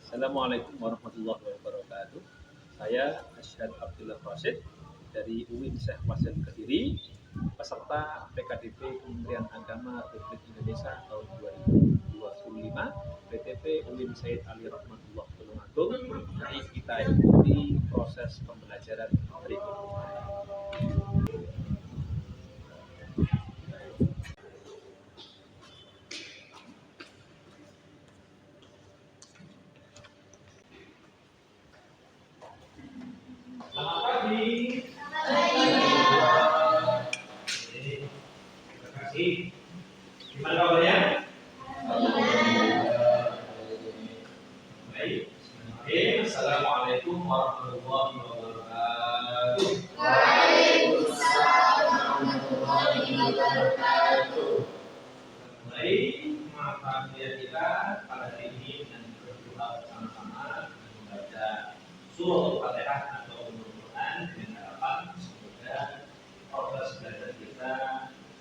Assalamualaikum warahmatullahi wabarakatuh. Saya Asyad Abdullah Rasid dari UIN Syekh Wasid Kediri, peserta PKDP Kementerian Agama Republik Indonesia tahun 2025, PTP UIN Said Ali Rahmatullah Tulungagung. Mari kita ikuti proses pembelajaran berikut. Selamat pagi. Terima kasih. Gimana kabarnya? Baik. Assalamualaikum warahmatullahi wabarakatuh. Waalaikumsalam warahmatullahi wabarakatuh. Baik, mata kuliah kita pada hari ini dengan berdoa bersama-sama membaca surah Al-Fatihah atau Al-Quran dengan harapan semoga proses belajar kita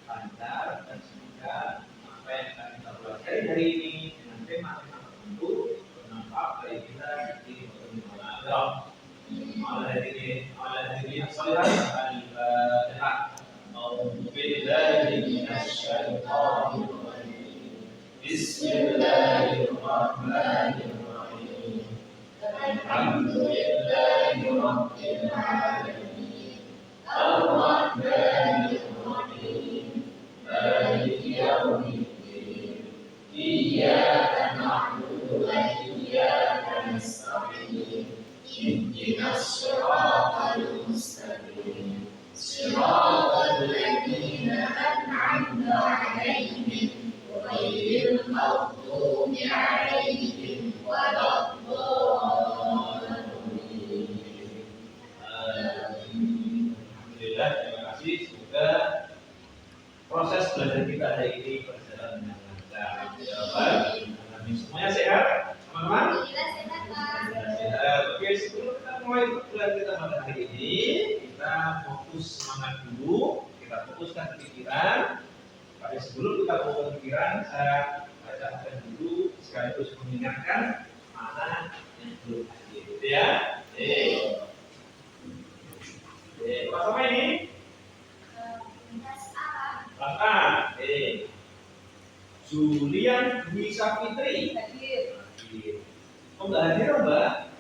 lancar dan semoga apa yang akan kita pelajari hari ini dengan tema-tema tertentu bermanfaat bagi kita di bagaimana agama. Al-Hadirin Al-Fatihah. A'udzu billahi minasyaitonir rajim. Bismillahirrahmanirrahim. Alhamdulillahi rabbil alamin. Ar-Rahmanir Rahim. Maliki yaumiddin. Iyyaka na'budu wa iyyaka nasta'in. Ihdinas siratal mustaqim. Siratal ladzina an'amta 'alaihim ghairil maghdubi 'alaihim waladdallin. Alhamdulillah, terima kasih. Semoga proses belajar kita hari ini berjalan dengan lancar. Amin. Semuanya sehat, teman-teman? Sehat. Oke, sebelum kita mulai pelajaran kita pada hari ini, kita fokus semangat dulu, kita fokuskan pikiran. Tapi sebelum kita fokus pikiran, saya bacakan dulu sekaligus mengingatkan mana yang belum hadir, gitu ya. Kelas apa ini? Kelas A. Julian Dwi Sapitri. Hadir. Oh, nggak hadir, Mbak?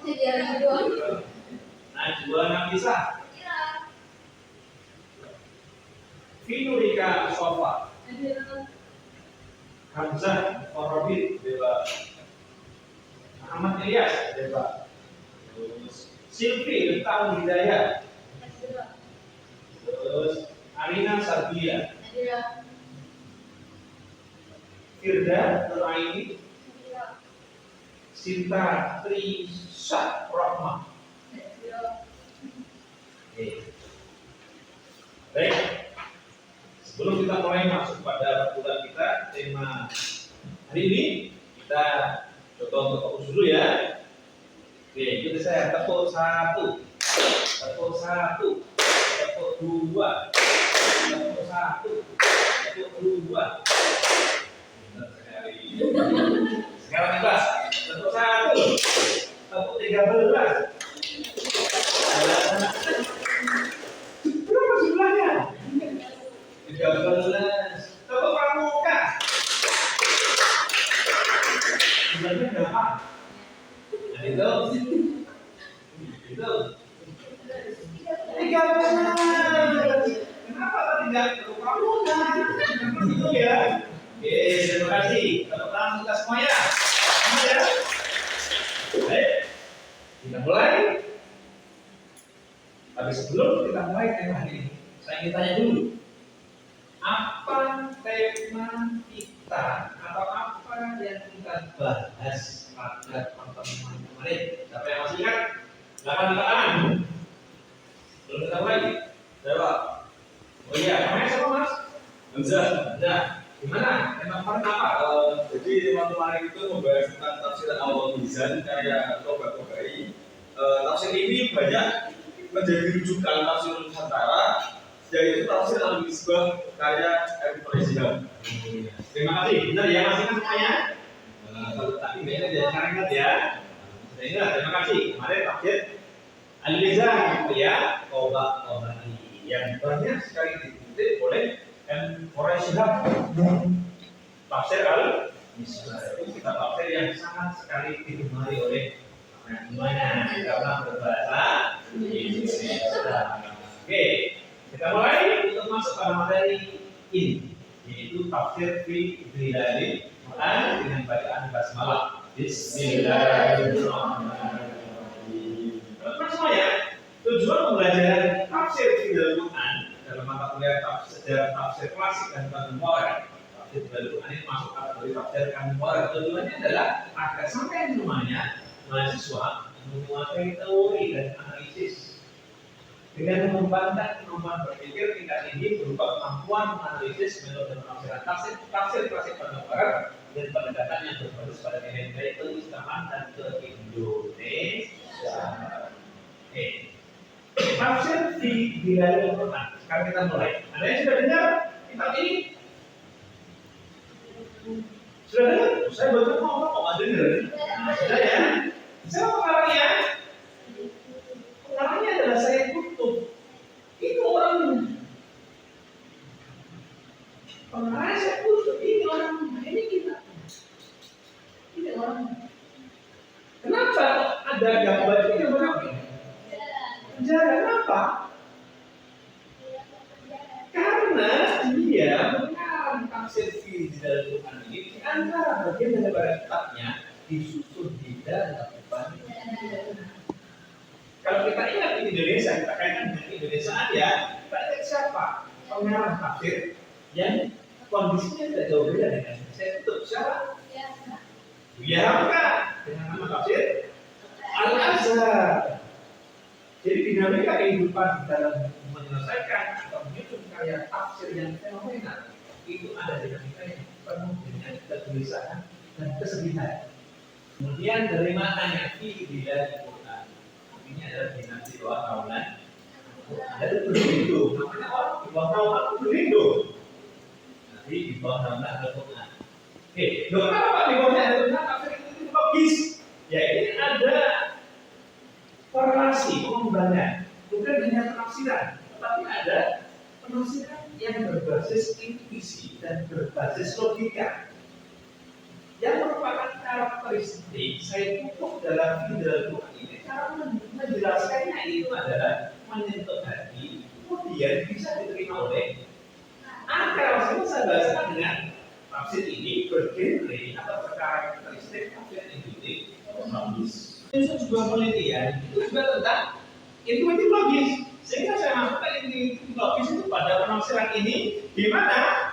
Najwa Nafisa. Finurika Sofa. Hamzah Farobit, bebas. Muhammad Ilyas, bebas. Terus Silvi Lentang Hidayah. Terus Arina Sabia. Firda Nuraini. Sinta Trisha Rahma. Baik. Sebelum kita mulai masuk pada bulan kita, tema hari ini kita coba untuk fokus dulu ya. Oke, ikuti saya. Tepuk 1, tepuk 1, tepuk 2, tepuk 1, tepuk 2. Benar sekali. Sekarang kelas. Tepuk 1, tepuk 13. Berapa jumlahnya? 13. Tepuk pramuka. Jumlahnya berapa? Nah itu 13. Kenapa tadi tidak tepuk pramuka? Itu ya. Oke, terima kasih. Tepuk tangan kita semuanya. Ya. Baik, kita mulai. Tapi sebelum kita mulai tema hari ini, saya ingin tanya dulu, apa tema kita atau apa yang kita bahas pada pertemuan kemarin? Siapa yang masih ingat? Silakan angkat tangan. Belum kita mulai? Jawab. Oh iya, namanya siapa Mas? Hamzah. Gimana? Tema kemarin apa? Jadi tema kemarin itu membahas tentang tafsir Al-Mizan karya Toba-Tobai. Tafsir ini banyak menjadi rujukan tafsir Nusantara Yaitu tafsir al-misbah karya Ibnu Rajab. Terima kasih. Benar ya, masih kan semuanya? Kalau tak ingat ya, sekarang ingat ya. Sudah ingat, terima kasih. Kemarin tafsir Al-Mizan gitu ya. Qobani yang banyak sekali dikutip oleh Ibnu Rajab. Tafsir Al-Misbah itu kita tafsir yang sangat sekali digemari oleh semuanya karena berbahasa Indonesia. Oke, kita mulai untuk masuk pada materi ini, yaitu tafsir fi Dhilalil Quran dengan bacaan basmalah. Bismillahirrahmanirrahim. Teman-teman semuanya, tujuan pembelajaran tafsir fi Dhilalil Quran dalam mata kuliah sejarah tafsir klasik dan kontemporer. Tafsir Dhilalil Quran ini masuk kategori tafsir kontemporer. Tujuannya adalah agar sampai semuanya mahasiswa menguasai teori dan analisis dengan mengembangkan kemampuan berpikir tingkat tinggi berupa kemampuan menganalisis metode penafsiran tafsir klasik kontemporer dan pendekatan yang berbasis pada nilai-nilai keislaman dan ke-Indonesia. Oke, tafsir di Dhilalil Quran. Sekarang kita mulai. Ada yang sudah dengar kitab ini? Sudah dengar? Saya baru ngomong kok nggak dengar. Sudah ya? Siapa pengarangnya? Pengarangnya adalah saya tutup. Itu orang. Pengarangnya saya tutup. Ini orang. Ini kita. Ini orang. Kenapa ada gambar ini gambar apa? Penjara. Kenapa? Karena dia mengarang tafsir di dalam Quran ini di antara bagian daripada kitabnya disusun di dalam. Kalau kita ingat di Indonesia, kita kaitkan dengan Indonesiaan ya, kita ingat siapa? Pengarang tafsir yang kondisinya tidak jauh beda dengan saya tutup siapa? Ya bukan dengan nama tafsir Al-Azhar. Jadi dinamika kehidupan dalam menyelesaikan atau menyusun karya tafsir yang fenomenal itu ada dinamika yang penuh dengan kegelisahan dan kesedihan. Kemudian dari maknanya fi Dhilalil Quran. Ini adalah dinasti doa tahunan. Ada berlindung. Namanya orang di bawah tahunan itu berlindung. Nanti di bawah tahunan ada Quran. Oke, kenapa Pak di bawahnya ada Quran? Tafsir itu logis. Ya ini ada korelasi pengembangan. Bukan hanya penafsiran, tetapi ada penafsiran yang berbasis intuisi dan berbasis logika. Yang merupakan karakteristik saya tutup dalam Dhilalil Quran ini, cara menjelaskannya itu adalah menyentuh hati, kemudian bisa diterima oleh akal. Saya bahasakan dengan tafsir ini bergenre atau berkarakteristik tafsir intuitif logis. Itu sebuah penelitian itu juga tentang intuitif logis, sehingga saya masukkan intuitif logis itu pada penafsiran ini, di mana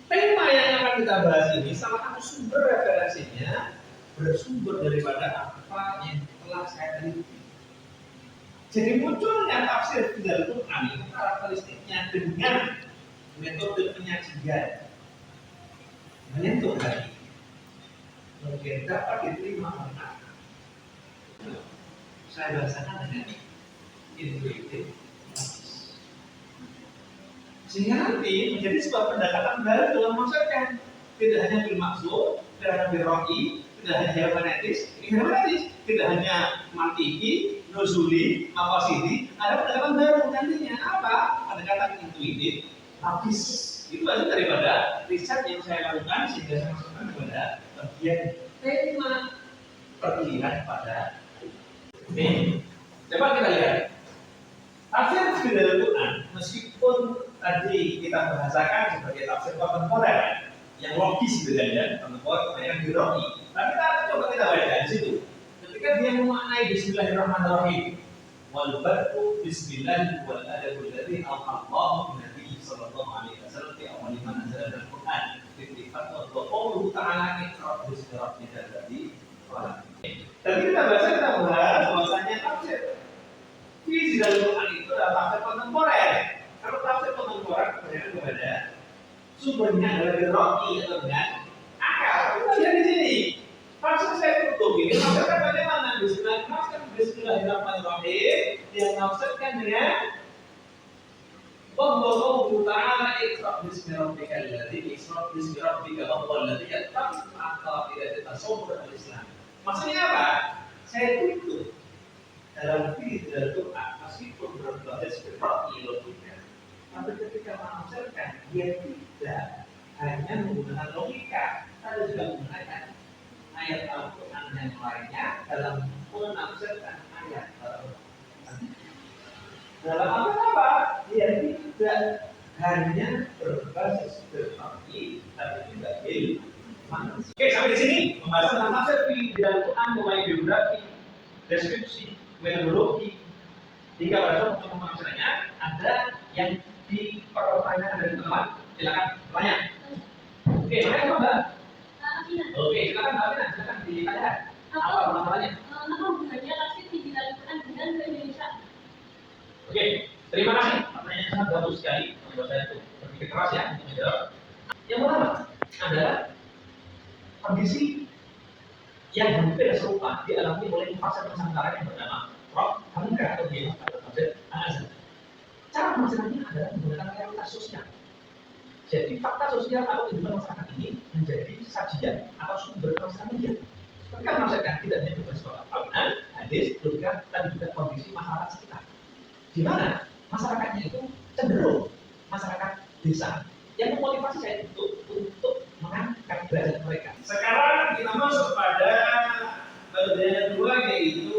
tema yang akan kita bahas ini salah satu sumber referensinya bersumber daripada apa yang telah saya teliti. Jadi munculnya tafsir Dhilalil Quran itu karakteristiknya dengan metode penyajian menyentuh hati, mungkin dapat diterima oleh akal. Saya bahasakan dengan intuitif. Sehingga nanti menjadi sebuah pendekatan baru dalam maksudkan tidak hanya bil maksud, tidak hanya bil ro'i, tidak hanya hermeneutis, tidak hanya mantiki, nuzuli, maqasidi, ada pendekatan baru nantinya apa? Pendekatan intuitif, logis. Itu hasil daripada riset yang saya lakukan sehingga saya masukkan kepada bagian tema perkuliahan pada ini. Coba kita lihat. Tafsir Dhilalil Quran meskipun tadi kita bahasakan sebagai tafsir kontemporer yang logis gitu ya, kontemporer yang diroi. Tapi coba kita baca di situ. Ketika dia memaknai Bismillahirrahmanirrahim, wal bad'u bismillah wal adabul ladzi alqallahu nabi sallallahu alaihi wasallam fi awwal man anzala al-Quran fi fatwa wa qawluhu ta'ala iqra bismi rabbikal ladzi khalaq. Tadi kita bahas bahwasanya tafsir fi Dhilalil Quran itu adalah tafsir kontemporer. Kalau tafsir kontemporer kepada sumbernya adalah diroi atau dengan akal. Kita lihat di sini. Maksud saya tutup ini maksudkan bagaimana? Bismillahirrahmanirrahim yang maksudkan dengan وهو قوله تعالى اقرأ باسم ربك الذي اقرأ باسم ربك وهو الذي يتقي maka tidak ditasawwur dalam Islam. Maksudnya apa? Saya tutup dalam diri dalam doa meskipun berbasis seperti logika, tapi ketika menafsirkan dia tidak hanya menggunakan logika, tapi juga menggunakan ayat Al-Quran yang lainnya dalam menafsirkan ayat Al-Quran. Dalam apa? Dia tidak hanya berbasis seperti tapi juga ilmu. Oke, sampai di sini pembahasan tentang tafsir di dalam Quran mulai biografi, deskripsi, metodologi hingga pada untuk penafsirannya ada yang dipertanyakan dari teman. Silakan tanya. Oke, makanya apa Mbak? Oke, silakan Mbak Amina, silakan ditanyakan. Apa permasalahannya? Apa hubungannya tafsir di dalam Quran dengan Indonesia? Oke, terima kasih. Pertanyaan sangat bagus sekali. Menurut saya itu berpikir keras ya untuk menjawab. Yang pertama adalah kondisi yang hampir serupa dialami oleh pasar Nusantara yang bernama Prof. Hamka atau Bima atau Tafsir Al-Azhar. Cara menafsirkannya adalah menggunakan realitas sosial. Jadi fakta sosial atau kehidupan masyarakat ini menjadi sajian atau sumber penafsiran media. Ketika menafsirkan tidak hanya berbasis Al-Quran, hadis, logika, dan juga kondisi masyarakat sekitar. Di mana masyarakatnya itu cenderung masyarakat desa yang memotivasi saya untuk mengangkat derajat mereka. Sekarang kita masuk pada bagian yang kedua yaitu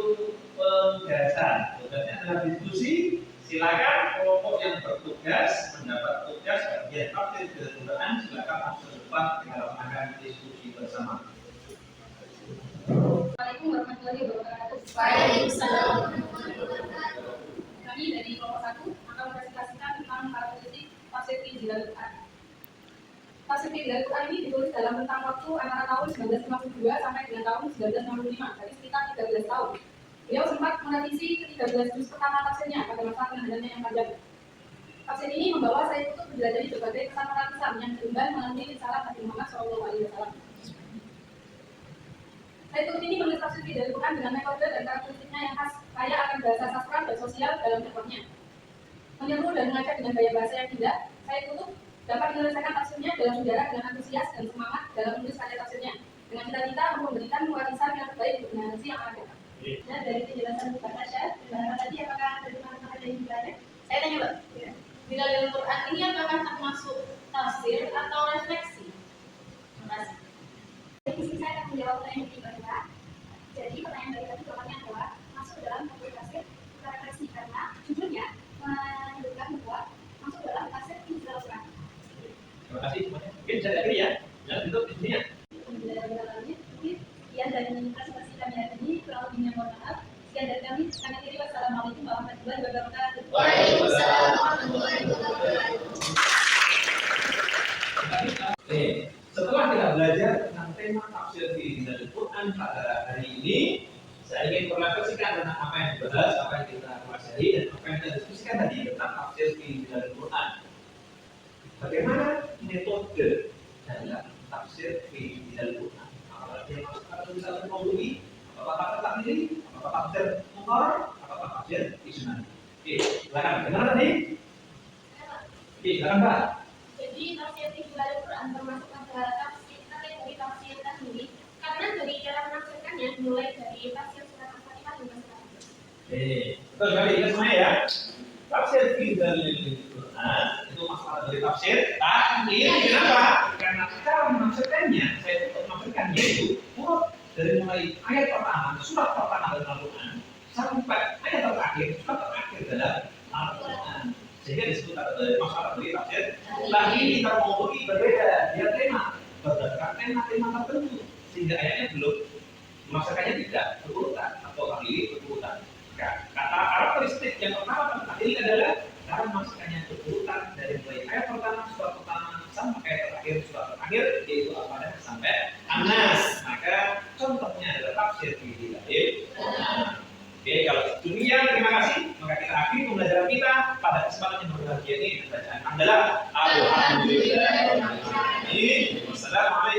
penugasan. Tugasnya adalah diskusi. Silakan kelompok yang bertugas mendapat tugas bagian tafsir Al-Quran. Silakan langsung cepat kita lakukan diskusi bersama. Assalamualaikum warahmatullahi wabarakatuh. Waalaikumsalam. Kami dari kelompok 1 akan mempresentasikan tentang karakteristik tafsir Fiqh Al-Quran. Tafsir Fiqh Al-Quran ini ditulis dalam rentang waktu antara tahun 1952 sampai dengan tahun 1965, jadi sekitar 13 tahun. Beliau sempat merevisi ke-13 juz pertama tafsirnya pada masa penanganannya yang panjang. Tafsir ini membawa saya untuk mempelajari berbagai kesan Islam yang diemban melalui risalah Nabi Muhammad SAW. Saya ini menulis tafsir Fiqh Al-Quran dengan metode dan karakteristiknya yang khas, kaya akan bahasa sastra dan sosial dalam dakwahnya. Menyeru dan mengajak dengan gaya bahasa yang indah, saya tutup dapat menyelesaikan tafsirnya dalam udara dengan antusias dan semangat dalam menulis karya tafsirnya, dengan cita-cita untuk memberikan warisan yang terbaik untuk generasi yang akan datang. Nah, dari penjelasan Pak Tasya, tadi apakah ada teman-teman yang bertanya? Saya tanya Mbak, di dalam Quran ini apakah termasuk tafsir atau refleksi? Terima kasih. Jadi saya akan menjawab pertanyaan kedua. Jadi pertanyaan dari tadi jawabannya adalah masuk dalam tafsir karakteristik karena judulnya menunjukkan bahwa masuk dalam tafsir Fiqh Al-Quran. Terima kasih semuanya. Mungkin saya akhiri ya. Jangan tutup di sini ya. Penjelasannya mungkin sekian dari presentasi kami hari ini, kurang lebihnya mohon maaf. Sekian dari kami akhiri. Wassalamualaikum warahmatullahi wabarakatuh. Waalaikumsalam warahmatullahi wabarakatuh. Oke, setelah kita belajar tentang tema tafsir di Al-Quran pada hari ini, saya ingin merefleksikan tentang apa yang dibahas, apa yang kita pelajari, dan apa yang kita diskusikan tadi tentang tafsir di Al-Quran. Bagaimana metode dalam tafsir di Al-Quran? Apakah dia masuk pada tulisan Nawawi, apakah tafsir takdiri, apakah tafsir Muqarrar, apakah tafsir Isnan? Oke, silakan. Bagaimana tadi? Oke, silakan Pak. Jadi tafsir Fiqh Al-Quran termasuk pada tafsir kategori tafsir takdiri karena dari cara menafsirkannya mulai dari tafsir surat Al-Fatihah hingga surat Al-Baqarah. Oke, betul sekali ya semuanya ya. Tafsir Fiqh Al-Quran itu masalah dari tafsir takdir. Kenapa? Karena cara menafsirkannya, saya untuk menafsirkan yaitu dari mulai ayat pertama, surat pertama dalam Al-Quran sampai ayat terakhir, surat terakhir dalam Al-Quran. Sehingga disebut masalah dari tafsir. Lagi kita mau berbeda, dia tema berdasarkan tema tertentu, sehingga ayatnya belum memaksakannya tidak berurutan atau kali berurutan. Kata karakteristik yang pertama dan terakhir adalah cara memasukkannya berurutan dari mulai ayat pertama, surat pertama sampai ayat terakhir, surat terakhir, yaitu Al-Fatihah sampai An-Nas. Maka contohnya adalah tafsir di dalam. Oke, kalau demikian terima kasih. Maka kita akhiri pembelajaran kita pada kesempatan yang berbahagia ini dengan bacaan hamdalah. Alhamdulillah. Wassalamualaikum.